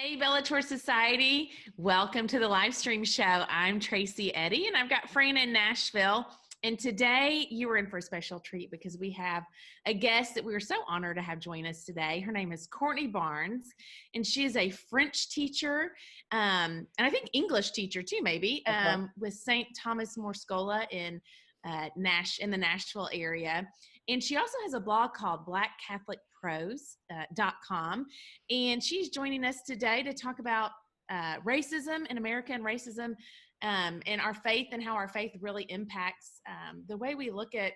Hey, Bellator Society. Welcome to the Livestream show. I'm Tracy Eddy, and I've got Fran in Nashville. And today you are in for a special treat because we have a guest that we are so honored to have join us today. Her name is Courtney Barnes, and she is a French teacher, and I think English teacher too, maybe, with St. Thomas More Schola in the Nashville area. And she also has a blog called blackcatholicprose.com. And she's joining us today to talk about racism in America and racism and our faith and how our faith really impacts the way we look at,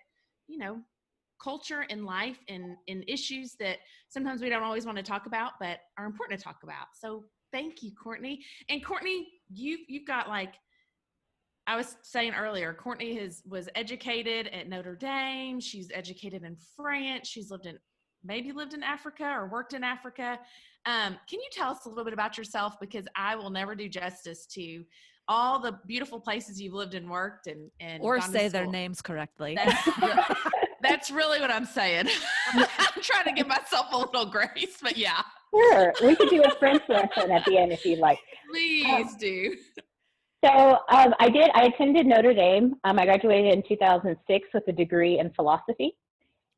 culture and life and issues that sometimes we don't always want to talk about, but are important to talk about. So thank you, Courtney. And Courtney, you've got I was saying earlier, Courtney was educated at Notre Dame. She's educated in France. She's lived in Africa or worked in Africa. Can you tell us a little bit about yourself? Because I will never do justice to all the beautiful places you've lived and worked and or say their names correctly. That's really what I'm saying. I'm trying to give myself a little grace, but yeah. Sure, we could do a French lesson at the end if you'd like. Please do. So I attended Notre Dame. I graduated in 2006 with a degree in philosophy.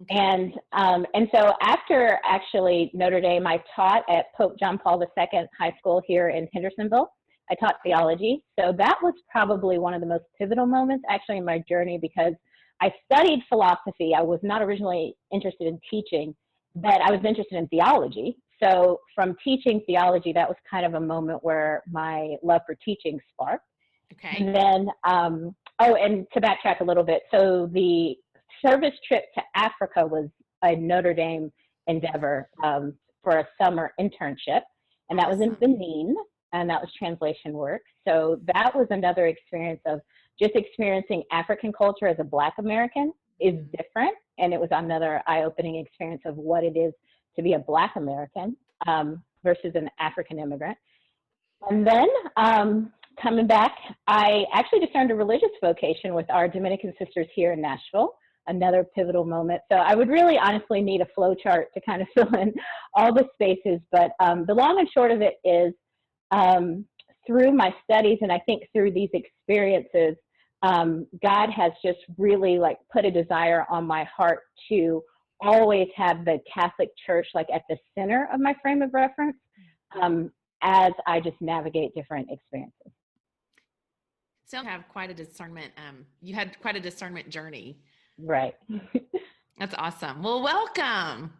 Okay. And so after actually Notre Dame, I taught at Pope John Paul II High School here in Hendersonville. I taught theology. So that was probably one of the most pivotal moments actually in my journey, because I studied philosophy. I was not originally interested in teaching, but I was interested in theology. So from teaching theology, that was kind of a moment where my love for teaching sparked. Okay. And then, and to backtrack a little bit, so the service trip to Africa was a Notre Dame endeavor for a summer internship, and that was in Benin, and that was translation work. So that was another experience of just experiencing African culture as a Black American is different, and it was another eye-opening experience of what it is to be a Black American versus an African immigrant. And then coming back, I actually discerned a religious vocation with our Dominican sisters here in Nashville, another pivotal moment. So I would really honestly need a flow chart to kind of fill in all the spaces. But the long and short of it is through my studies, and I think through these experiences, God has just really put a desire on my heart to always have the Catholic Church at the center of my frame of reference as I just navigate different experiences. So you have quite a discernment. You had quite a discernment journey. Right. That's awesome. Well, welcome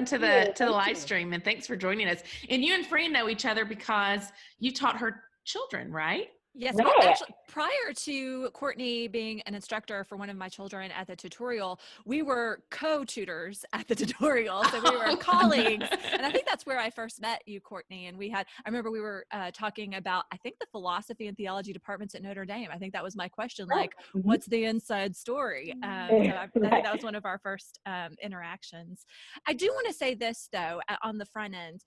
to the live stream, and thanks for joining us. And you and Fran know each other because you taught her children, right? Yes, right. Well, actually, prior to Courtney being an instructor for one of my children at the tutorial, we were co-tutors at the tutorial. So we were colleagues. And I think that's where I first met you, Courtney. And I remember we were talking about, I think, the philosophy and theology departments at Notre Dame. I think that was my question, what's the inside story? So I think that was one of our first interactions. I do want to say this, though, on the front end.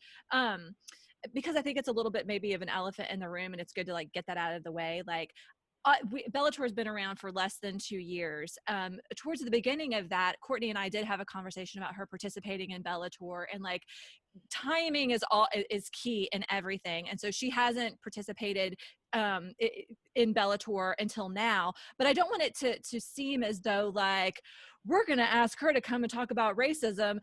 Because I think it's a little bit maybe of an elephant in the room, and it's good to get that out of the way. Bellator has been around for less than 2 years. Towards the beginning of that, Courtney and I did have a conversation about her participating in Bellator, and timing is key in everything. And so she hasn't participated in Bellator until now, but I don't want it to seem as though we're going to ask her to come and talk about racism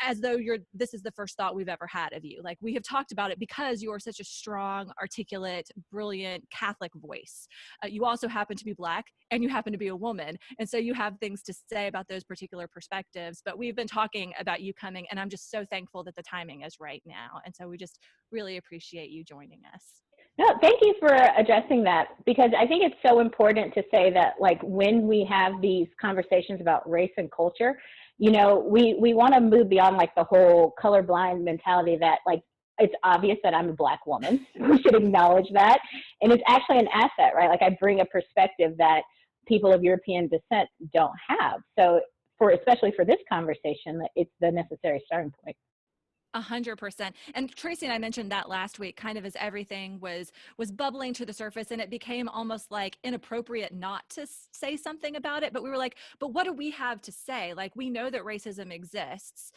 as though this is the first thought we've ever had of you. We have talked about it because you are such a strong, articulate, brilliant Catholic voice. You also happen to be Black, and you happen to be a woman. And so you have things to say about those particular perspectives, but we've been talking about you coming, and I'm just so thankful that the timing is right now. And so we just really appreciate you joining us. No, thank you for addressing that, because I think it's so important to say that when we have these conversations about race and culture, we want to move beyond the whole colorblind mentality that it's obvious that I'm a Black woman. We should acknowledge that. And it's actually an asset, right? I bring a perspective that people of European descent don't have. So especially for this conversation, it's the necessary starting point. 100%. And Tracy and I mentioned that last week, kind of as everything was bubbling to the surface, and it became almost like inappropriate not to say something about it. But we were like, but what do we have to say? Like, we know that racism exists.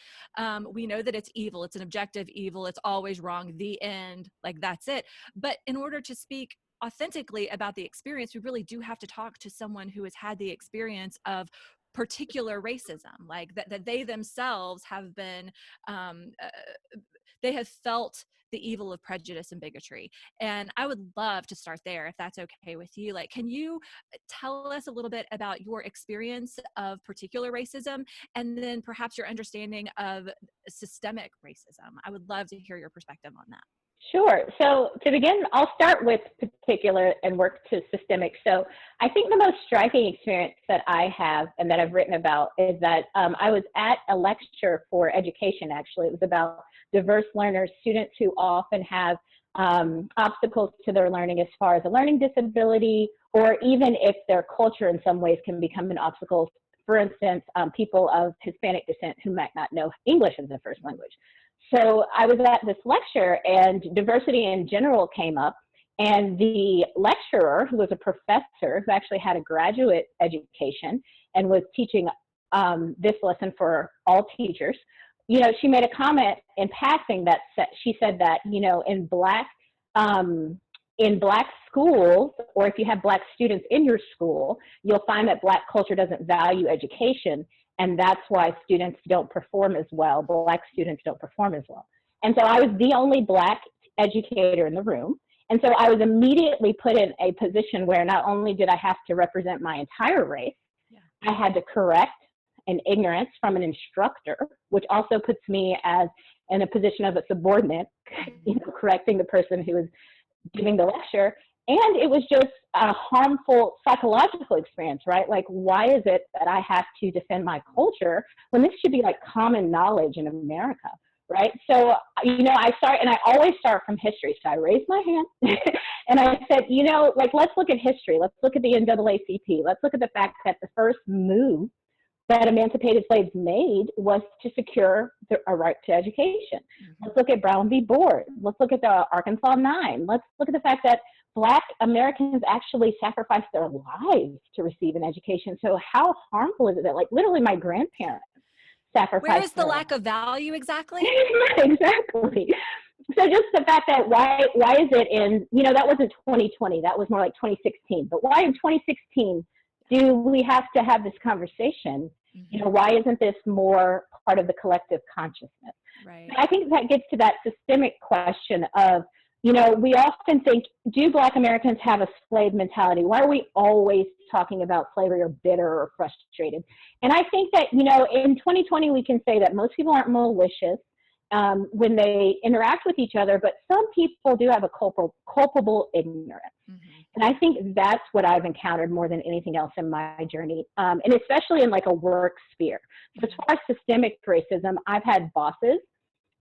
We know that it's evil. It's an objective evil. It's always wrong. The end. Like, that's it. But in order to speak authentically about the experience, we really do have to talk to someone who has had the experience of particular racism, like that they themselves have been, they have felt the evil of prejudice and bigotry. And I would love to start there, if that's okay with you. Like, can you tell us a little bit about your experience of particular racism, and then perhaps your understanding of systemic racism? I would love to hear your perspective on that. Sure. So to begin, I'll start with particular and work to systemic. So I think the most striking experience that I have and that I've written about is that I was at a lecture for education, actually. It was about diverse learners, students who often have obstacles to their learning as far as a learning disability, or even if their culture in some ways can become an obstacle. For instance, people of Hispanic descent who might not know English as their first language. So I was at this lecture, and diversity in general came up, and the lecturer, who was a professor who actually had a graduate education and was teaching this lesson for all teachers, she made a comment in passing that she said that, in Black schools, or if you have Black students in your school, you'll find that Black culture doesn't value education. And that's why students don't perform as well. Black students don't perform as well. And so I was the only Black educator in the room. And so I was immediately put in a position where not only did I have to represent my entire race, I had to correct an ignorance from an instructor, which also puts me in a position of a subordinate, correcting the person who was giving the lecture. And it was just a harmful psychological experience, right? Like, why is it that I have to defend my culture when this should be like common knowledge in America, right? So, I always start from history. So I raised my hand and I said, let's look at history. Let's look at the NAACP. Let's look at the fact that the first move that emancipated slaves made was to secure a right to education. Mm-hmm. Let's look at Brown v. Board. Let's look at the Arkansas 9. Let's look at the fact that Black Americans actually sacrificed their lives to receive an education. So how harmful is it that, literally my grandparents sacrificed? Where is the lack of value exactly? Exactly. So just the fact that why is it that wasn't 2020, that was more like 2016. But why in 2016 do we have to have this conversation? Mm-hmm. Why isn't this more part of the collective consciousness? Right. I think that gets to that systemic question of, we often think, do Black Americans have a slave mentality? Why are we always talking about slavery or bitter or frustrated? And I think that, in 2020, we can say that most people aren't malicious when they interact with each other, but some people do have a culpable ignorance. Mm-hmm. And I think that's what I've encountered more than anything else in my journey, and especially in a work sphere. So as far as systemic racism, I've had bosses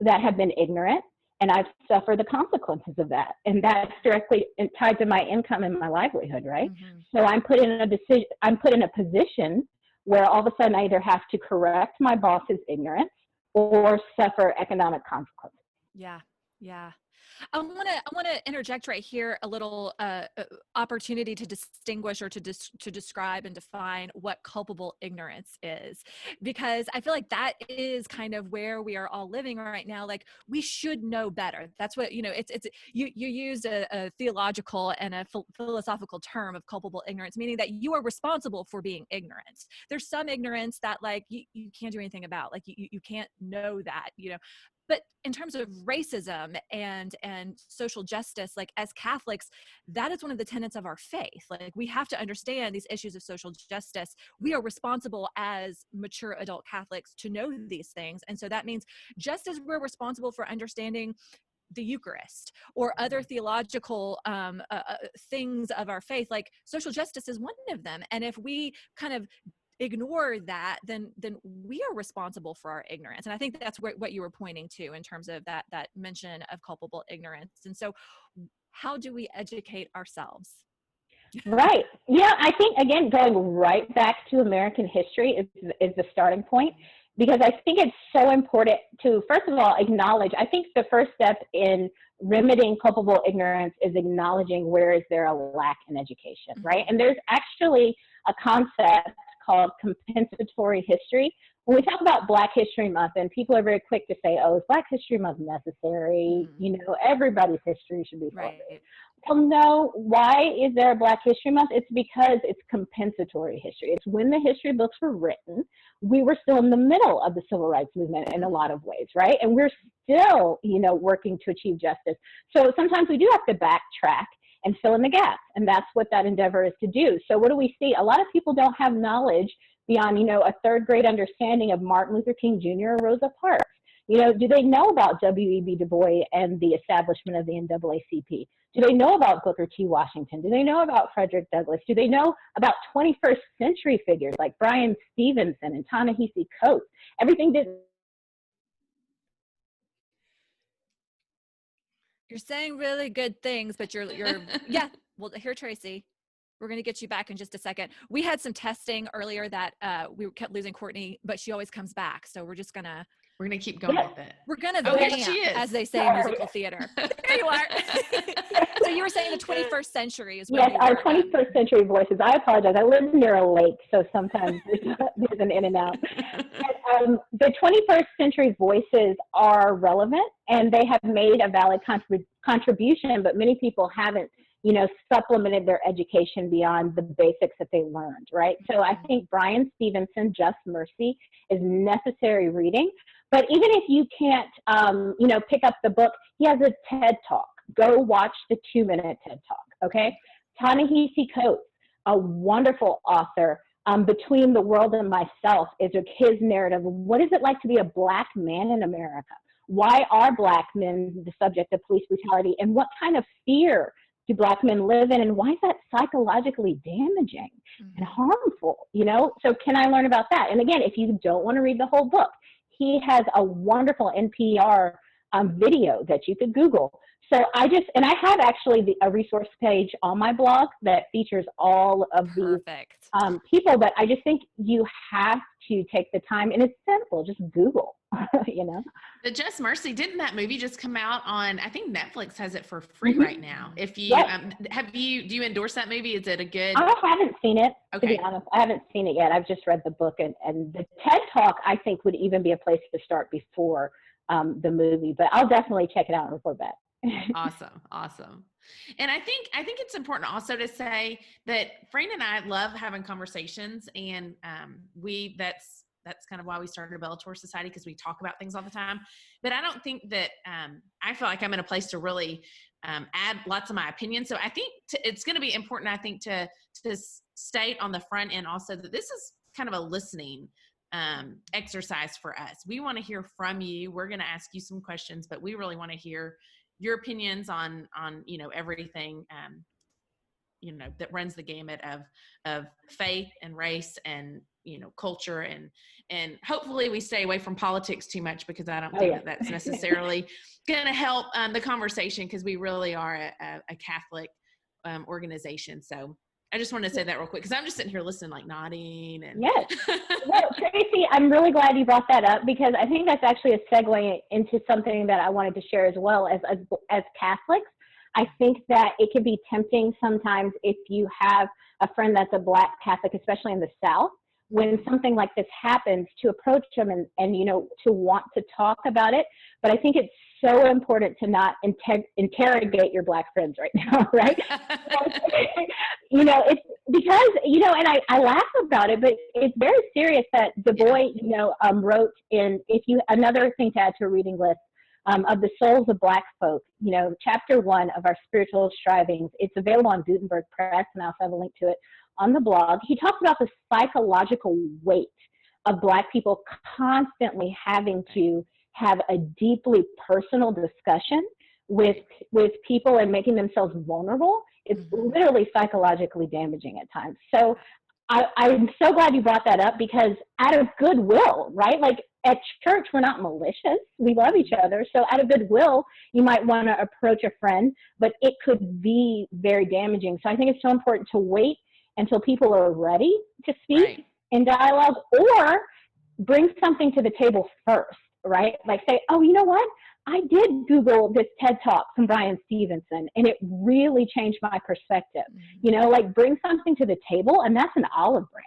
that have been ignorant, and I've suffered the consequences of that. And that's directly tied to my income and my livelihood, right? Mm-hmm. So I'm put in a position where all of a sudden I either have to correct my boss's ignorance or suffer economic consequences. Yeah. I want to interject right here a little opportunity to distinguish or to describe and define what culpable ignorance is, because I feel like that is kind of where we are all living right now. Like, we should know better. That's what, you used a theological and a philosophical term of culpable ignorance, meaning that you are responsible for being ignorant. There's some ignorance that you can't do anything about, you can't know that, But in terms of racism and social justice, as Catholics, that is one of the tenets of our faith. We have to understand these issues of social justice. We are responsible as mature adult Catholics to know these things. And so that means just as we're responsible for understanding the Eucharist or other theological things of our faith, social justice is one of them. And if we kind of ignore that, then we are responsible for our ignorance. And I think that's what you were pointing to in terms of that mention of culpable ignorance. And so how do we educate ourselves? Right. Yeah, I think, again, going right back to American history is the starting point. because I think it's so important to, first of all, acknowledge. I think the first step in remedying culpable ignorance is acknowledging where is there a lack in education, right? And there's actually a concept called compensatory history. When we talk about Black History Month, and people are very quick to say, oh, is Black History Month necessary? You know, everybody's history should be celebrated. Right. Well, no. Why is there a Black History Month? It's because it's compensatory history. It's when the history books were written, we were still in the middle of the civil rights movement in a lot of ways, right? And we're still, you know, working to achieve justice. So sometimes we do have to backtrack and fill in the gaps. And that's what that endeavor is to do. So what do we see? A lot of people don't have knowledge beyond, you know, a third grade understanding of Martin Luther King Jr. or Rosa Parks. You know, do they know about W.E.B. Du Bois and the establishment of the NAACP? Do they know about Booker T. Washington? Do they know about Frederick Douglass? Do they know about 21st century figures like Bryan Stevenson and Ta-Nehisi Coates? Everything did. You're saying really good things, but you're yeah. Well, here, Tracy, we're going to get you back in just a second. We had some testing earlier that we kept losing Courtney, but she always comes back. So we're just gonna keep going with it. We're gonna Oh, here vamp, she is. as they say in musical theater. There you are. So you were saying the 21st century is yes, our 21st century voices. I apologize. I live near a lake, so sometimes there's an in and out. But, the 21st century voices are relevant, and they have made a valid contribution, but many people haven't, you know, supplemented their education beyond the basics that they learned, right? So I think Bryan Stevenson, Just Mercy, is necessary reading. But even if you can't, you know, pick up the book, he has a TED Talk. Go watch the 2-minute TED Talk, okay? Ta-Nehisi Coates, a wonderful author. Between the World and Myself is his narrative. What is it like to be a Black man in America? Why are Black men the subject of police brutality? And what kind of fear do Black men live in? And why is that psychologically damaging and harmful? You know, so can I learn about that? And again, if you don't want to read the whole book, he has a wonderful NPR video that you could Google. So I have actually a resource page on my blog that features all of these people, but I just think you have to take the time, and it's simple, just Google, you know. The Just Mercy, didn't that movie just come out on, I think Netflix has it for free right now. If you, do you endorse that movie? Is it a good? I haven't seen it, okay. To be honest. I haven't seen it yet. I've just read the book, and the TED Talk, I think, would even be a place to start before the movie, but I'll definitely check it out and report back. Awesome. And I think it's important also to say that Fran and I love having conversations, and that's kind of why we started a Bellator Society, because we talk about things all the time. But I don't think that I feel like I'm in a place to really add lots of my opinion. So I think it's going to be important, I think, to state on the front end also that this is kind of a listening exercise for us. We want to hear from you. We're going to ask you some questions, but we really want to hear your opinions on you know, everything you know, that runs the gamut of faith and race and, you know, culture, and hopefully we stay away from politics too much, because I don't think that that's necessarily going to help the conversation, because we really are a Catholic organization. So I just wanted to say that real quick, because I'm just sitting here listening, like nodding. And yes. Well, Tracy, I'm really glad you brought that up, because I think that's actually a segue into something that I wanted to share as well. As Catholics, I think that it can be tempting sometimes, if you have a friend that's a Black Catholic, especially in the South, when something like this happens, to approach them and you know, to want to talk about it. But I think it's so important to not interrogate your Black friends right now, right? You know, it's because, you know, and I laugh about it, but it's very serious that Du Bois, you know, wrote in, another thing to add to a reading list, of the Souls of Black Folk, you know, chapter 1 of our spiritual strivings. It's available on Gutenberg Press, and I also have a link to it on the blog. He talks about the psychological weight of Black people constantly having to have a deeply personal discussion with people and making themselves vulnerable. It's literally psychologically damaging at times. So I'm so glad you brought that up, because out of goodwill, right? Like at church, we're not malicious. We love each other. So out of goodwill, you might want to approach a friend, but it could be very damaging. So I think it's so important to wait until people are ready to speak in dialogue, or bring something to the table first, right? Like say, oh, you know what? I did Google this TED Talk from Brian Stevenson, and it really changed my perspective. Like bring something to the table, and that's an olive branch.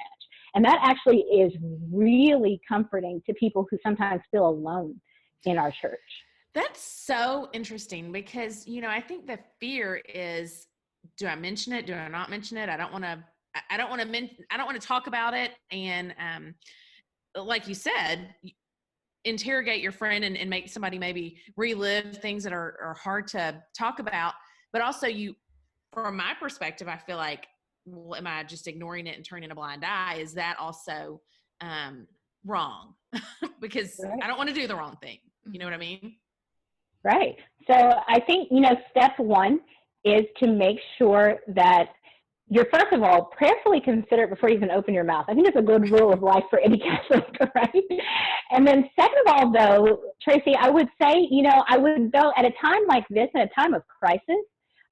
And that actually is really comforting to people who sometimes feel alone in our church. That's so interesting because, I think the fear is, do I mention it? Do I not mention it? I don't want to talk about it. And like you said, interrogate your friend and make somebody maybe relive things that are hard to talk about. But also from my perspective, I feel like, well, am I just ignoring it and turning a blind eye? Is that also wrong? Because right. I don't want to do the wrong thing. You know what I mean? Right. So I think, step one is to make sure that you're, first of all, prayerfully consider it before you even open your mouth. I think it's a good rule of life for any Catholic, right? And then second of all, though, Tracy, I would say, I would go at a time like this, at a time of crisis,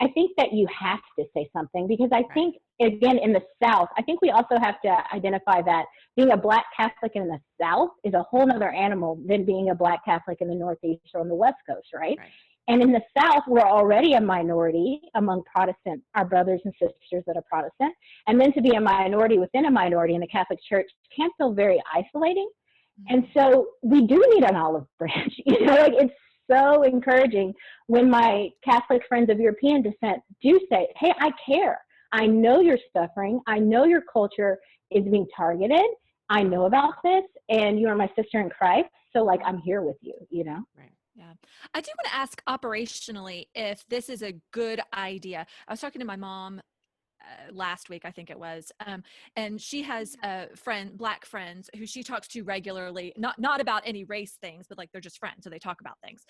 I think that you have to say something because I think, again, in the South, I think we also have to identify that being a Black Catholic in the South is a whole other animal than being a Black Catholic in the Northeast or on the West Coast, right? And in the South, we're already a minority among Protestant, our brothers and sisters that are Protestant. And then to be a minority within a minority in the Catholic Church can feel very isolating. And so we do need an olive branch. It's so encouraging when my Catholic friends of European descent do say, hey, I care. I know you're suffering. I know your culture is being targeted. I know about this, and you are my sister in Christ. So, I'm here with you, Right. Yeah. I do want to ask operationally if this is a good idea. I was talking to my mom last week, I think it was, and she has Black friends who she talks to regularly, not about any race things, but they're just friends, so they talk about things.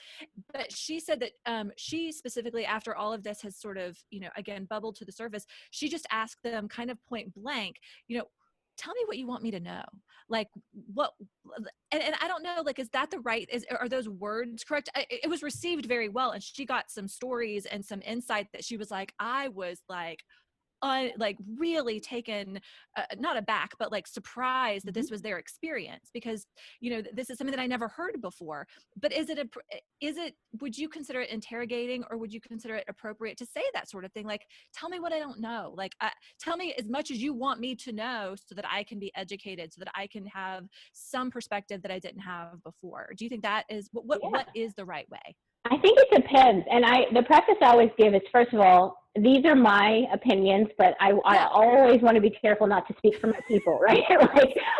But she said that she specifically, after all of this has sort of, again, bubbled to the surface, she just asked them kind of point blank, tell me what you want me to know. What, and I don't know, is that the right, are those words correct? It was received very well. And she got some stories and some insight that she was I was really taken, not aback, but surprised that this was their experience because, this is something that I never heard before. But would you consider it interrogating, or would you consider it appropriate to say that sort of thing? Tell me what I don't know. Tell me as much as you want me to know so that I can be educated, so that I can have some perspective that I didn't have before. Do you think that is what is the right way? I think it depends. And the preface I always give is, first of all, these are my opinions, but I always want to be careful not to speak for my people, right?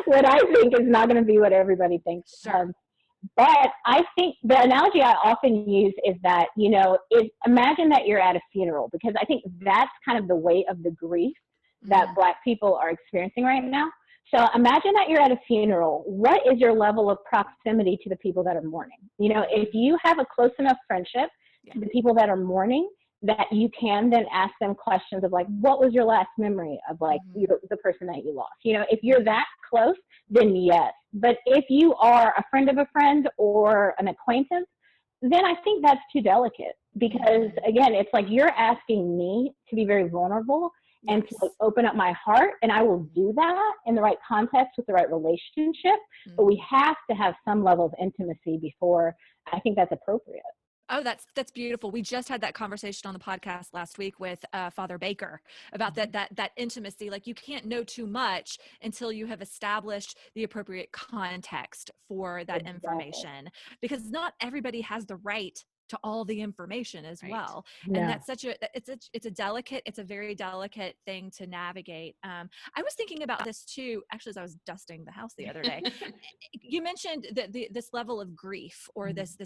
What I think is not going to be what everybody thinks. Sure. But I think the analogy I often use is that, imagine that you're at a funeral, because I think that's kind of the weight of the grief that Black people are experiencing right now. So imagine that you're at a funeral. What is your level of proximity to the people that are mourning? If you have a close enough friendship to the people that are mourning, that you can then ask them questions of what was your last memory of the person that you lost? If you're that close, then yes. But if you are a friend of a friend or an acquaintance, then I think that's too delicate because, again, it's you're asking me to be very vulnerable and to open up my heart, and I will do that in the right context with the right relationship. But we have to have some level of intimacy before I think that's appropriate. Oh, that's beautiful. We just had that conversation on the podcast last week with Father Baker about that intimacy. You can't know too much until you have established the appropriate context for that information, because not everybody has the right to all the information as well. And that's it's a very delicate thing to navigate. I was thinking about this too, actually, as I was dusting the house the other day. You mentioned that this level of grief, or this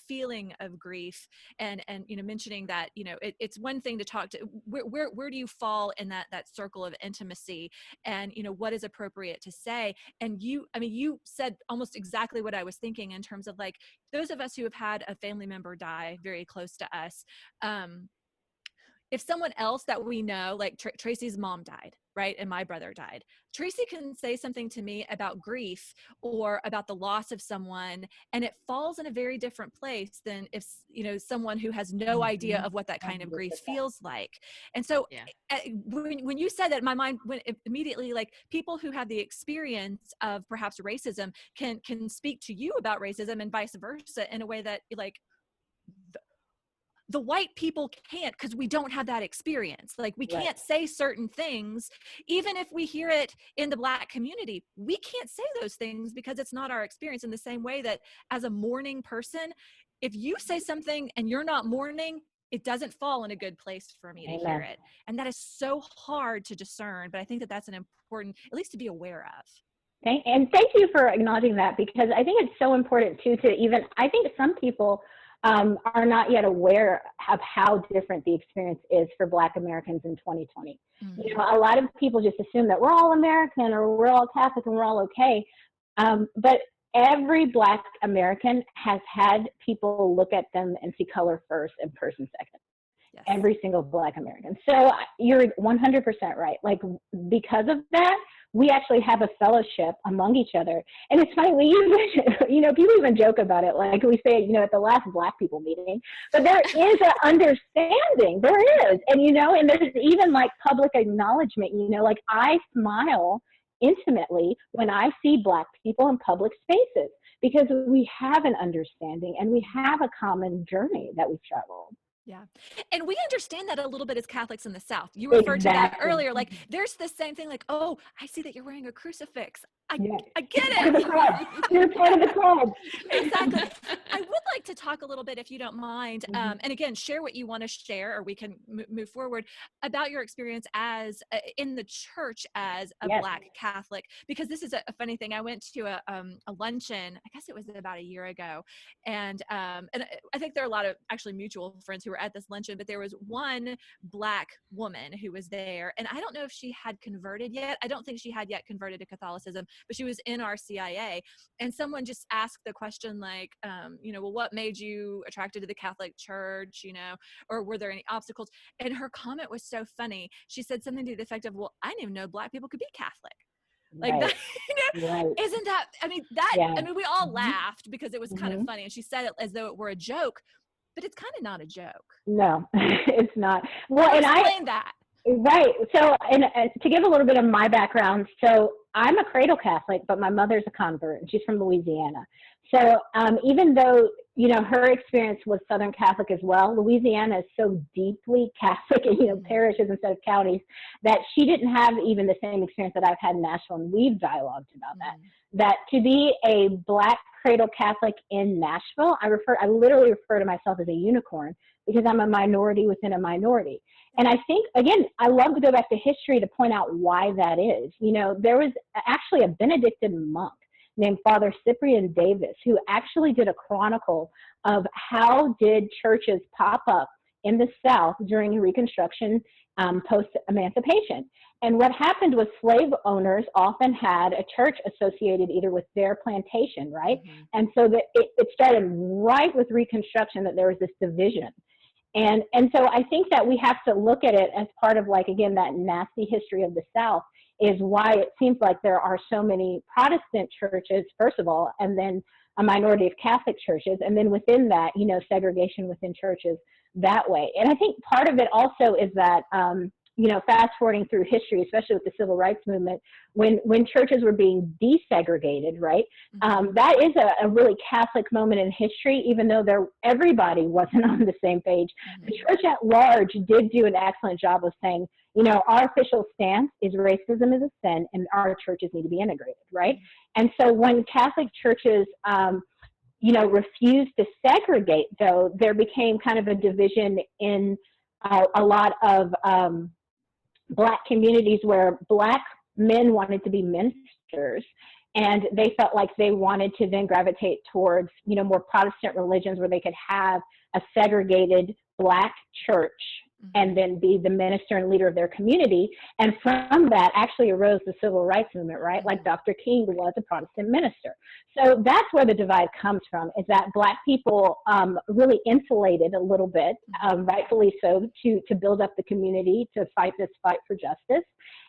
feeling of grief, and mentioning that, it's one thing to talk to, where do you fall in that circle of intimacy, and what is appropriate to say. And you said almost exactly what I was thinking, in terms of those of us who have had a family member die very close to us, if someone else that we know, like Tracy's mom died, right? And my brother died. Tracy can say something to me about grief or about the loss of someone, and it falls in a very different place than if, someone who has no idea of what that kind of grief feels like. And so when you said that, my mind went immediately, like, people who have the experience of perhaps racism can speak to you about racism and vice versa in a way that, like, the white people can't, because we don't have that experience. Like, we can't say certain things, even if we hear it in the Black community. We can't say those things because it's not our experience, in the same way that as a mourning person, if you say something and you're not mourning, it doesn't fall in a good place for me to hear it. And that is so hard to discern, but I think that that's an important, at least to be aware of. And thank you for acknowledging that, because I think it's so important too, I think some people are not yet aware of how different the experience is for Black Americans in 2020. Mm-hmm. A lot of people just assume that we're all American or we're all Catholic and we're all okay. But every Black American has had people look at them and see color first and person second. Yes. Every single Black American. So you're 100% right. Like, because of that, we actually have a fellowship among each other. And it's funny, we even, people even joke about it. Like, we say, at the last Black people meeting, but there is an understanding. There is. And, and there's even like public acknowledgement, like, I smile intimately when I see Black people in public spaces, because we have an understanding and we have a common journey that we've traveled. Yeah. And we understand that a little bit as Catholics in the South. You referred to that earlier. Like, there's this same thing, like, oh, I see that you're wearing a crucifix. I get it. You're part of the club. Exactly. I would like to talk a little bit, if you don't mind, and again, share what you want to share, or we can move forward, about your experience as in the church as a Black Catholic, because this is a funny thing. I went to a luncheon, I guess it was about a year ago, and I think there are a lot of actually mutual friends who were at this luncheon, but there was one Black woman who was there, and I don't know if she had converted yet. I don't think she had yet converted to Catholicism, but she was in our CIA, and someone just asked the question, like, well, what made you attracted to the Catholic Church, or were there any obstacles? And her comment was so funny. She said something to the effect of, well, I didn't even know Black people could be Catholic. Like that, isn't that, we all laughed because it was kind of funny, and she said it as though it were a joke, but it's kind of not a joke. No, it's not. Well, and explain that. Right. So, and to give a little bit of my background, so I'm a cradle Catholic, but my mother's a convert, and she's from Louisiana. So even though, her experience was Southern Catholic as well, Louisiana is so deeply Catholic, parishes instead of counties, that she didn't have even the same experience that I've had in Nashville, and we've dialogued about that to be a Black cradle Catholic in Nashville, I literally refer to myself as a unicorn, because I'm a minority within a minority. And I think, again, I love to go back to history to point out why that is. There was actually a Benedictine monk named Father Cyprian Davis, who actually did a chronicle of how did churches pop up in the South during Reconstruction, post-emancipation. And what happened was slave owners often had a church associated either with their plantation, right? Mm-hmm. And so that it started right with Reconstruction, that there was this division. And so I think that we have to look at it as part of, like, again, that nasty history of the South, is why it seems like there are so many Protestant churches, first of all, and then a minority of Catholic churches, and then within that, segregation within churches that way. And I think part of it also is that, fast forwarding through history, especially with the Civil Rights Movement, when churches were being desegregated, right? That is a really Catholic moment in history, even though everybody wasn't on the same page. The church at large did do an excellent job of saying, our official stance is racism is a sin, and our churches need to be integrated, right? And so when Catholic churches, refused to segregate, though, there became kind of a division in a lot of Black communities where Black men wanted to be ministers, and they felt like they wanted to then gravitate towards, more Protestant religions where they could have a segregated Black church and then be the minister and leader of their community. And from that actually arose the civil rights movement, right? Like Dr. King was a Protestant minister. So that's where the divide comes from, is that Black people really insulated a little bit, rightfully so, to build up the community, to fight this fight for justice.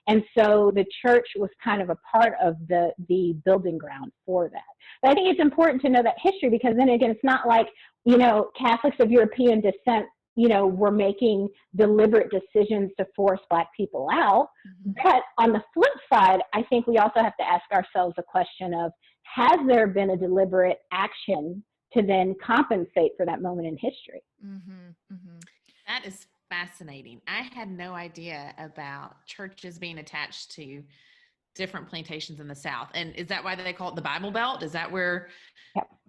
And so the church was kind of a part of the building ground for that. But I think it's important to know that history, because then again, it's not like, you know, Catholics of European descent, you know, were making deliberate decisions to force Black people out. But on the flip side, I think we also have to ask ourselves a question of, has there been a deliberate action to then compensate for that moment in history? That is fascinating. I had no idea about churches being attached to different plantations in the South. And is that why they call it the Bible Belt? Is that where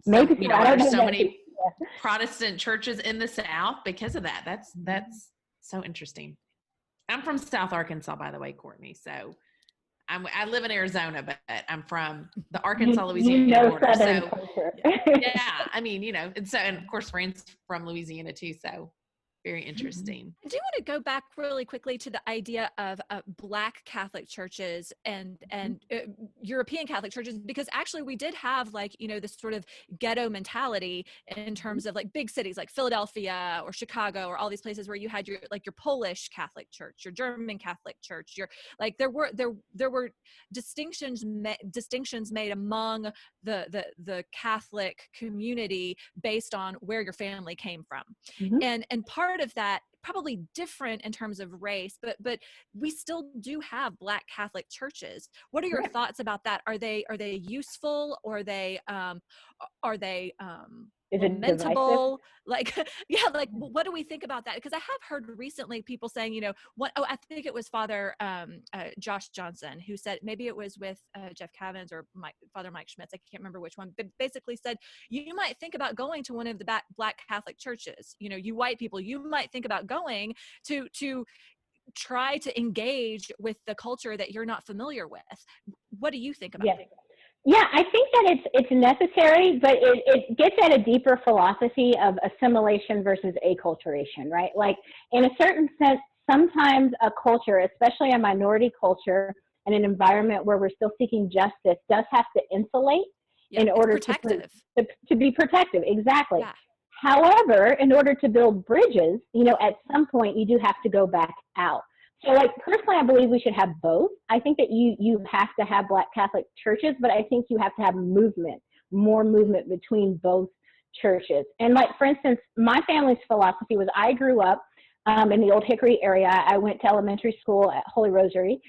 maybe you know, there's so many Protestant churches in the South because of that? That's so interesting. I'm from South Arkansas, by the way, Courtney. So I live in Arizona, but I'm from the Arkansas-Louisiana border. So yeah, I mean, you know, and of course, friends from Louisiana too. So very interesting. I do want to go back really quickly to the idea of Black Catholic churches and European Catholic churches, because actually we did have, like, you know, this sort of ghetto mentality in terms of like big cities like Philadelphia or Chicago or all these places where you had your Polish Catholic church, your German Catholic church, your, like, there were distinctions made among the Catholic community based on where your family came from. And part of that, probably different in terms of race, but we still do have Black Catholic churches. What are your thoughts about that? Are they useful, or are they lamentable? Like, yeah, like, what do we think about that? Because I have heard recently people saying, you know, I think it was Father Josh Johnson who said, maybe it was with Jeff Cavins or Father Mike Schmitz, I can't remember which one, but basically said, you might think about going to one of the Black Catholic churches. You know, you white people, you might think about going to try to engage with the culture that you're not familiar with. What do you think about it? Yeah, I think that it's necessary, but it gets at a deeper philosophy of assimilation versus acculturation, right? Like, in a certain sense, sometimes a culture, especially a minority culture, and an environment where we're still seeking justice, does have to insulate in order to be protective. Exactly. Yeah. However, in order to build bridges, you know, at some point you do have to go back out. So, like, personally, I believe we should have both. I think that you have to have Black Catholic churches, but I think you have to have more movement between both churches. And, like, for instance, my family's philosophy was, I grew up in the Old Hickory area. I went to elementary school at Holy Rosary.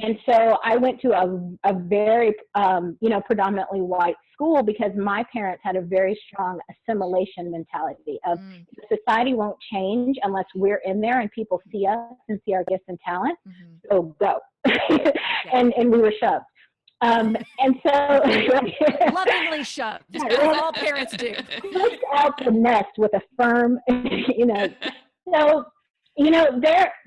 And so I went to a very, you know, predominantly white school, because my parents had a very strong assimilation mentality of society won't change unless we're in there and people see us and see our gifts and talents. So go. And we were shoved. And so lovingly shoved, as all parents do. Pushed out the nest with a firm, you know. So, you know,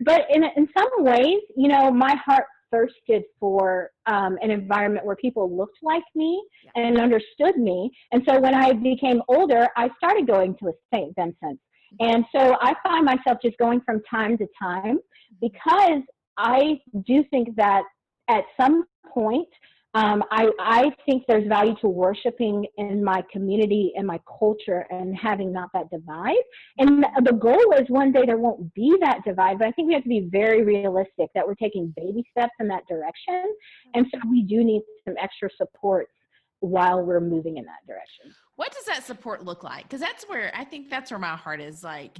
but in some ways, you know, my heart thirsted for an environment where people looked like me and understood me. And so when I became older, I started going to a St. Vincent's. And so I find myself just going from time to time, because I do think that at some point, I think there's value to worshiping in my community and my culture and having not that divide. And the goal is one day there won't be that divide, but I think we have to be very realistic that we're taking baby steps in that direction. And so we do need some extra support while we're moving in that direction. What does that support look like? Because that's where my heart is, like,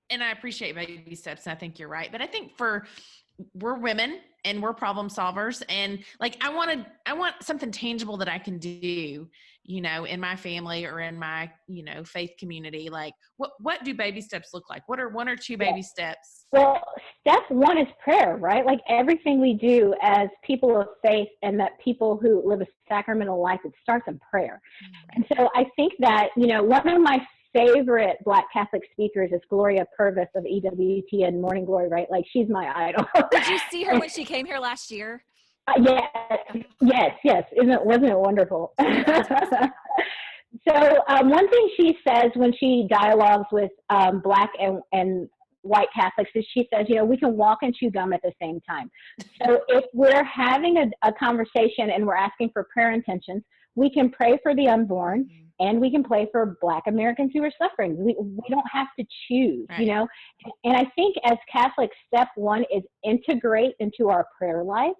and I appreciate baby steps, and I think you're right. But I think we're women and we're problem solvers, and, like, I want something tangible that I can do, you know, in my family or in my, you know, faith community. Like, what do baby steps look like? What are one or two baby steps? Well, step one is prayer, right? Like, everything we do as people of faith and that people who live a sacramental life, it starts in prayer. And so I think that, you know, one of my favorite Black Catholic speakers is Gloria Purvis of EWT and Morning Glory, right? Like, she's my idol. Did you see her when she came here last year? Yes. Wasn't it wonderful? One thing she says when she dialogues with Black and white Catholics is she says, we can walk and chew gum at the same time. So if we're having a conversation and we're asking for prayer intentions, we can pray for the unborn and we can pray for Black Americans who are suffering. We don't have to choose, right. And I think as Catholics, step one is integrate into our prayer life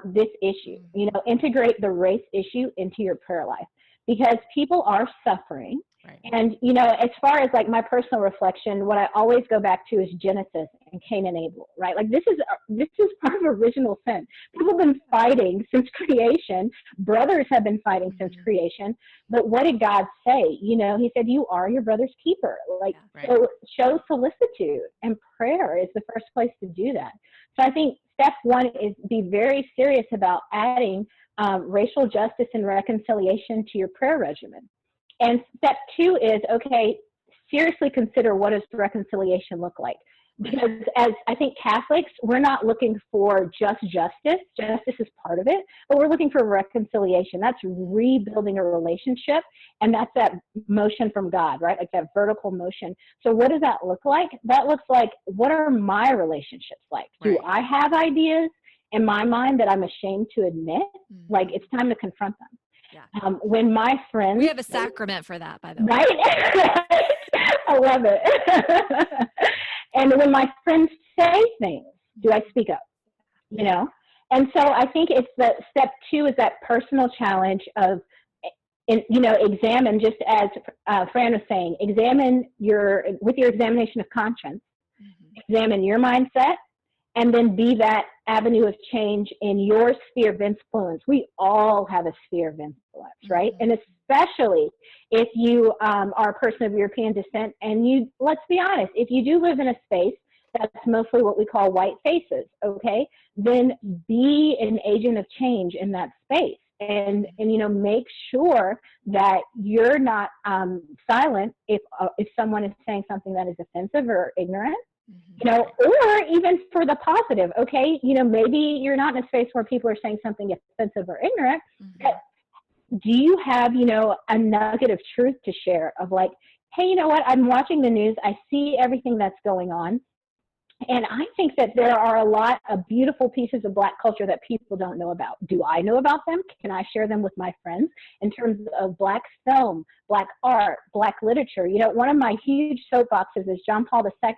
this issue, integrate the race issue into your prayer life, because people are suffering. Right. And, as far as like my personal reflection, what I always go back to is Genesis and Cain and Abel, right? Like this is part of original sin. People have been fighting since creation. Brothers have been fighting since creation. But what did God say? He said, you are your brother's keeper. Like, right. So show solicitude, and prayer is the first place to do that. So I think step one is be very serious about adding racial justice and reconciliation to your prayer regimen. And step two is, seriously consider, what does reconciliation look like? Because as I think Catholics, we're not looking for just justice. Justice is part of it, but we're looking for reconciliation. That's rebuilding a relationship, and that's that motion from God, right? Like that vertical motion. So what does that look like? That looks like, what are my relationships like? Right. Do I have ideas in my mind that I'm ashamed to admit? Like, it's time to confront them. Yeah. When my friends... We have a sacrament for that, by the way. Right? I love it. And when my friends say things, do I speak up? And so I think it's that step two is that personal challenge of, examine, just as Fran was saying, examine with your examination of conscience, examine your mindset, and then be that avenue of change in your sphere of influence. We all have a sphere of influence, right? And especially if you are a person of European descent, and let's be honest, if you do live in a space that's mostly what we call white faces, then be an agent of change in that space. And make sure that you're not silent if someone is saying something that is offensive or ignorant. Or even for the positive, maybe you're not in a space where people are saying something offensive or ignorant, but do you have, a nugget of truth to share of like, hey, you know what, I'm watching the news, I see everything that's going on, and I think that there are a lot of beautiful pieces of Black culture that people don't know about. Do I know about them? Can I share them with my friends in terms of Black film, Black art, Black literature? One of my huge soapboxes is John Paul II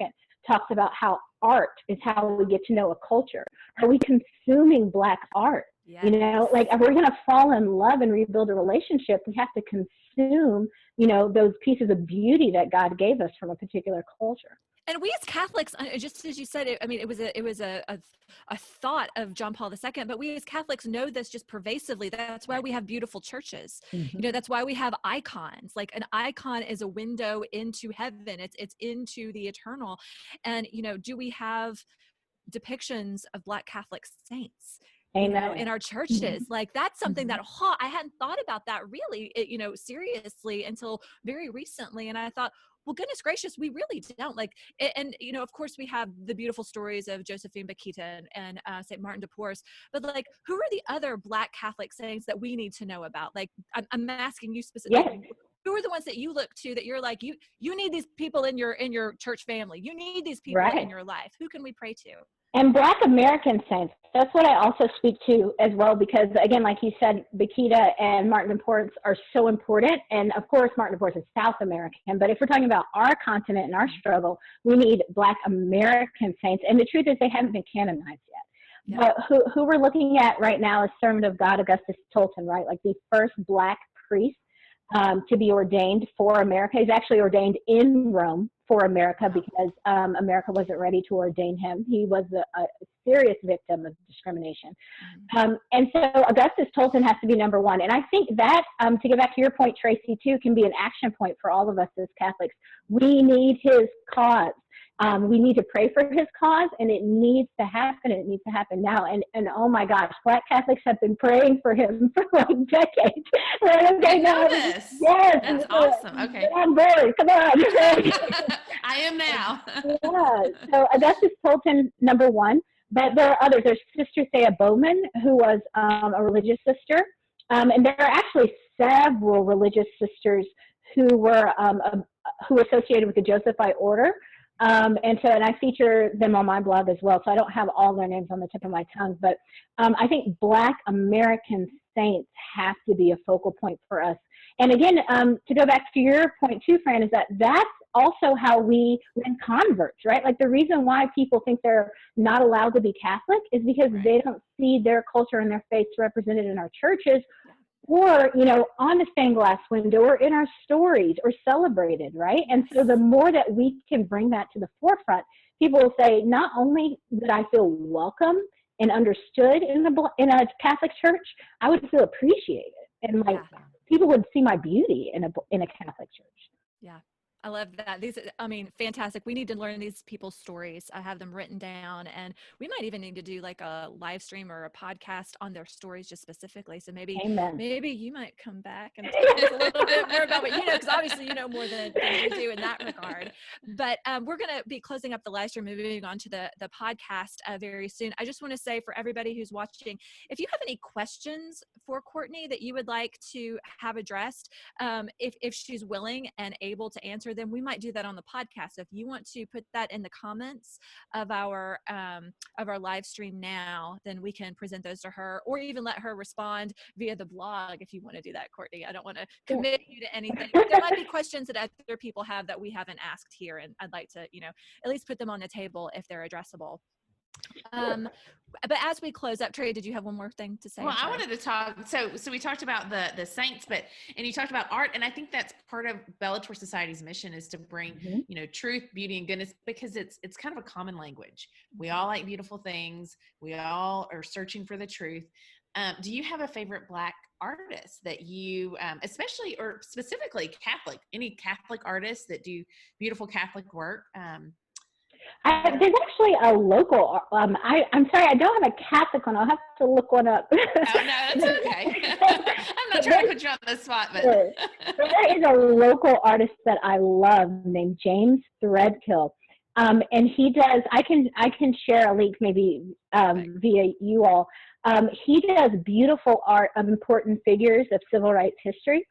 talks about how art is how we get to know a culture. Are we consuming Black art? Yes. Like, if we're going to fall in love and rebuild a relationship, we have to consume, those pieces of beauty that God gave us from a particular culture. And we as Catholics, just as you said, it was a thought of John Paul II, but we as Catholics know this just pervasively. That's why we have beautiful churches. That's why we have icons. Like, an icon is a window into heaven. It's into the eternal. And, do we have depictions of Black Catholic saints? In our churches? Like, that's something that I hadn't thought about that really, seriously until very recently. And I thought, well, goodness gracious, we really don't. Like, and of course we have the beautiful stories of Josephine Bakhita and St. Martin de Porres, but like, who are the other Black Catholic saints that we need to know about? Like, I'm asking you specifically. Yes. Who are the ones that you look to that you're like, you need these people in your church family. You need these people in your life. Who can we pray to? And Black American saints, that's what I also speak to as well, because again, like you said, Bakhita and Martin de Porres are so important. And of course, Martin de Porres is South American, but if we're talking about our continent and our struggle, we need Black American saints. And the truth is they haven't been canonized yet. Yeah. But who we're looking at right now is Servant of God Augustus Tolton, right? Like the first Black priest to be ordained for America. He's actually ordained in Rome for America because America wasn't ready to ordain him. He was a serious victim of discrimination. And so Augustus Tolton has to be number one. And I think that, to get back to your point, Tracy, too, can be an action point for all of us as Catholics. We need his cause. We need to pray for his cause, and it needs to happen. It needs to happen now. And oh my gosh, Black Catholics have been praying for him for like decades. I know this. Yes. That's awesome. Okay. Get on board. Come on. I am now. Yeah. So Augustus Tolton, number one. But there are others. There's Sister Thea Bowman, who was a religious sister. And there are actually several religious sisters who were associated with the Josephite order. And I feature them on my blog as well. So I don't have all their names on the tip of my tongue, but I think Black American saints have to be a focal point for us. And again, to go back to your point too, Fran, is that's also how we win converts, right? Like the reason why people think they're not allowed to be Catholic is because they don't see their culture and their faith represented in our churches, or, on the stained glass window, or in our stories, or celebrated, right? And so the more that we can bring that to the forefront, people will say, not only would I feel welcome and understood in a Catholic church, I would feel appreciated, and people would see my beauty in a Catholic church. Yeah. I love that. Fantastic. We need to learn these people's stories. I have them written down, and we might even need to do like a live stream or a podcast on their stories just specifically. So maybe you might come back and tell us a little bit more about what you know, because obviously you know more than we do in that regard. But we're going to be closing up the live stream and moving on to the podcast very soon. I just want to say for everybody who's watching, if you have any questions for Courtney that you would like to have addressed, if she's willing and able to answer, then we might do that on the podcast. So if you want to put that in the comments of our live stream now, then we can present those to her, or even let her respond via the blog if you want to do that, Courtney. I don't want to commit you to anything. But there might be questions that other people have that we haven't asked here, and I'd like to, at least put them on the table if they're addressable. But as we close up, Trey, did you have one more thing to say? Well, I wanted to talk. So we talked about the saints, and you talked about art, and I think that's part of Bellator Society's mission, is to bring truth, beauty, and goodness, because it's kind of a common language. We all like beautiful things. We all are searching for the truth. Do you have a favorite Black artist that you, especially or specifically Catholic? Any Catholic artists that do beautiful Catholic work? There's actually a local, I'm sorry, I don't have a Catholic one. I'll have to look one up. Oh, no, that's okay. I'm not trying to put you on the spot, but. There is a local artist that I love named James Threadkill. And he does, I can share a link maybe via you all. He does beautiful art of important figures of civil rights history.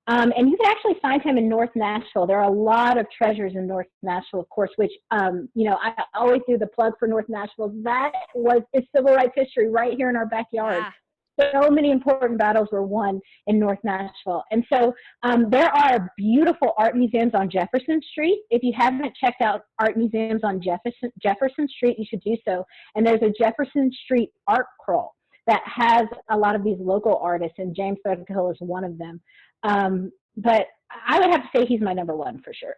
And you can actually find him in North Nashville. There are a lot of treasures in North Nashville, of course, which, I always do the plug for North Nashville. It's civil rights history right here in our backyard. Yeah. So many important battles were won in North Nashville. And so there are beautiful art museums on Jefferson Street. If you haven't checked out art museums on Jefferson Street, you should do so. And there's a Jefferson Street art crawl that has a lot of these local artists, and James Threadkill is one of them. But I would have to say he's my number one for sure.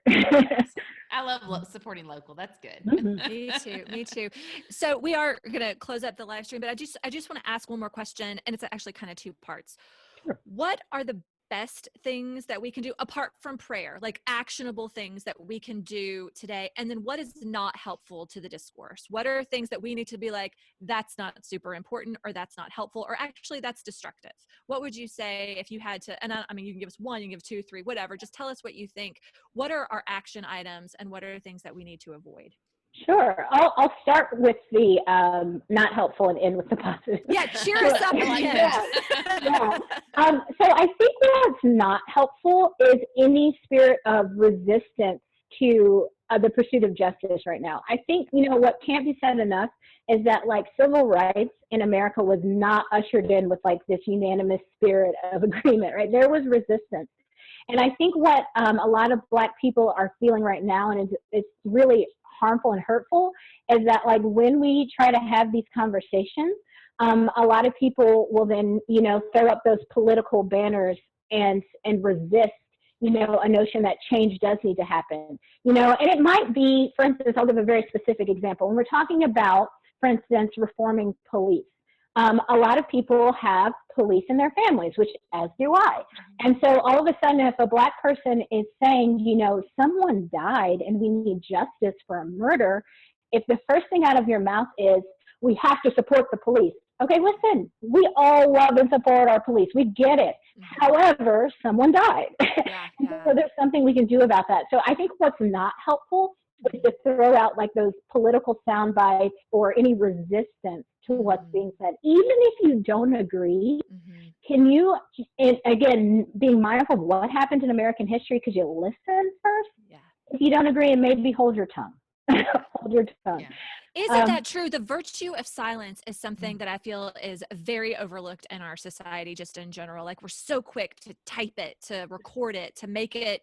I love supporting local. That's good. Mm-hmm. Me too. So we are going to close up the live stream, but I just want to ask one more question, and it's actually kind of two parts. Sure. What are the best things that we can do apart from prayer, like actionable things that we can do today? And then what is not helpful to the discourse? What are things that we need to be like, that's not super important, or that's not helpful, or actually that's destructive? What would you say if you had to, and you can give us one, you can give 2, 3, whatever, just tell us what you think. What are our action items, and what are things that we need to avoid? Sure. I'll start with the not helpful and end with the positive. Yeah, cheer us up. Yeah. So I think what's not helpful is any spirit of resistance to the pursuit of justice right now. I think, what can't be said enough is that like civil rights in America was not ushered in with like this unanimous spirit of agreement, right? There was resistance. And I think what a lot of Black people are feeling right now, and it's really harmful and hurtful, is that like when we try to have these conversations, a lot of people will then, throw up those political banners and resist, a notion that change does need to happen, and it might be, for instance, I'll give a very specific example. When we're talking about, for instance, reforming police, a lot of people have police in their families, which as do I. And so all of a sudden, if a Black person is saying, someone died and we need justice for a murder, if the first thing out of your mouth is, we have to support the police. Okay, listen, we all love and support our police. We get it. Mm-hmm. However, someone died. So there's something we can do about that. So I think what's not helpful is to throw out like those political sound bites or any resistance to what's being said. Even if you don't agree, can you, and again, being mindful of what happened in American history, because you listen first? Yeah. If you don't agree, and maybe hold your tongue. Hold your tongue. Yeah. Isn't that true? The virtue of silence is something that I feel is very overlooked in our society, just in general. Like, we're so quick to type it, to record it, to make it,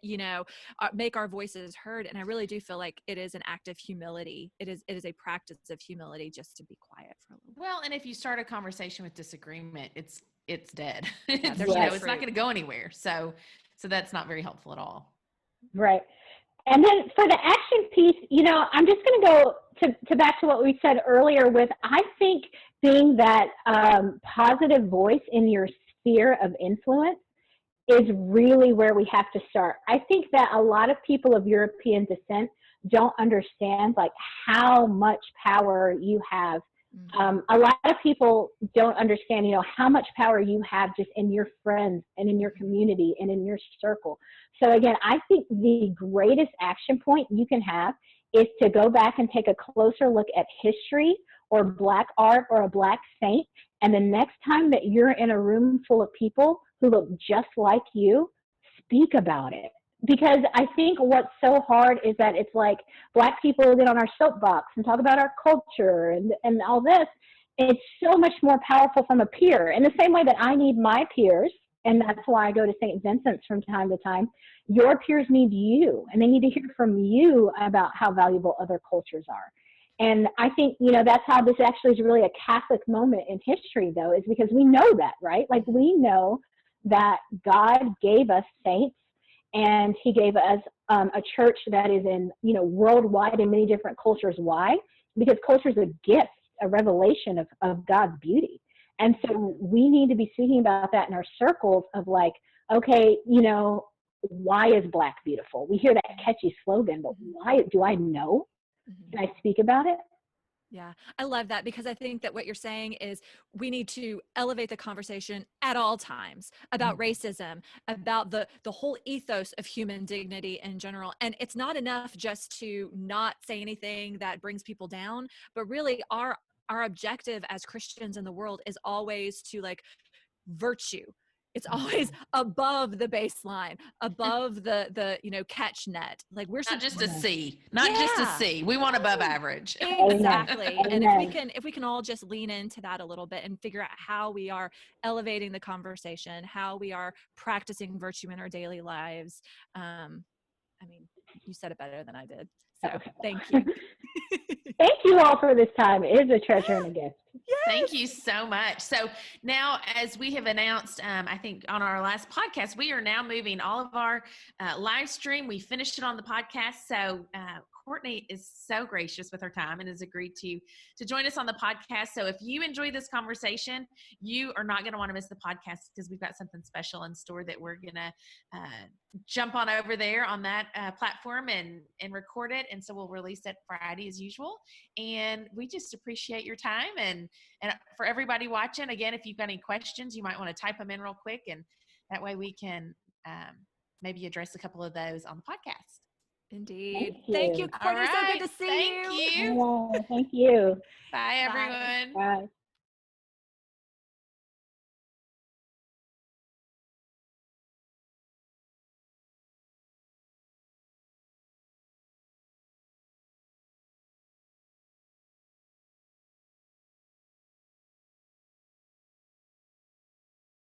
make our voices heard. And I really do feel like it is an act of humility. It is a practice of humility, just to be quiet for a little bit. Well, and if you start a conversation with disagreement, it's dead. Yeah, It's, it's not going to go anywhere. So that's not very helpful at all. Right. And then for the action piece, I'm just going to go to back to what we said earlier with, I think, being that positive voice in your sphere of influence is really where we have to start. I think that a lot of people of European descent don't understand like how much power you have. A lot of people don't understand, how much power you have just in your friends and in your community and in your circle. So again, I think the greatest action point you can have is to go back and take a closer look at history or Black art or a Black saint. And the next time that you're in a room full of people who look just like you, speak about it. Because I think what's so hard is that it's like Black people get on our soapbox and talk about our culture and all this. It's so much more powerful from a peer. In the same way that I need my peers, and that's why I go to St. Vincent's from time to time, your peers need you, and they need to hear from you about how valuable other cultures are. And I think, that's how this actually is really a Catholic moment in history, though, is because we know that, right? Like, we know that God gave us saints, and he gave us a church that is in, worldwide in many different cultures. Why? Because culture is a gift, a revelation of God's beauty. And so we need to be speaking about that in our circles of like, okay, why is Black beautiful? We hear that catchy slogan, but why do I know? Can I speak about it? Yeah, I love that, because I think that what you're saying is we need to elevate the conversation at all times about racism, about the whole ethos of human dignity in general. And it's not enough just to not say anything that brings people down, but really our objective as Christians in the world is always to like virtue. It's always above the baseline, above the catch net. Like, we're not just a supposed C, not just a C. We want above average. Exactly. And Amen. if we can all just lean into that a little bit and figure out how we are elevating the conversation, how we are practicing virtue in our daily lives. You said it better than I did. So thank you. Thank you all for this time. It is a treasure and a gift. Yes. Thank you so much. So now, as we have announced, I think on our last podcast, we are now moving all of our live stream. We finished it on the podcast. So Courtney is so gracious with her time and has agreed to join us on the podcast. So if you enjoy this conversation, you are not going to want to miss the podcast, because we've got something special in store that we're going to jump on over there on that platform and record it. And so we'll release it Friday as usual. And we just appreciate your time. And for everybody watching, again, if you've got any questions, you might want to type them in real quick. And that way we can maybe address a couple of those on the podcast. Indeed. Thank you, Courtney. All right. So good to see you. Thank you. Oh, thank you. Bye, everyone. Bye.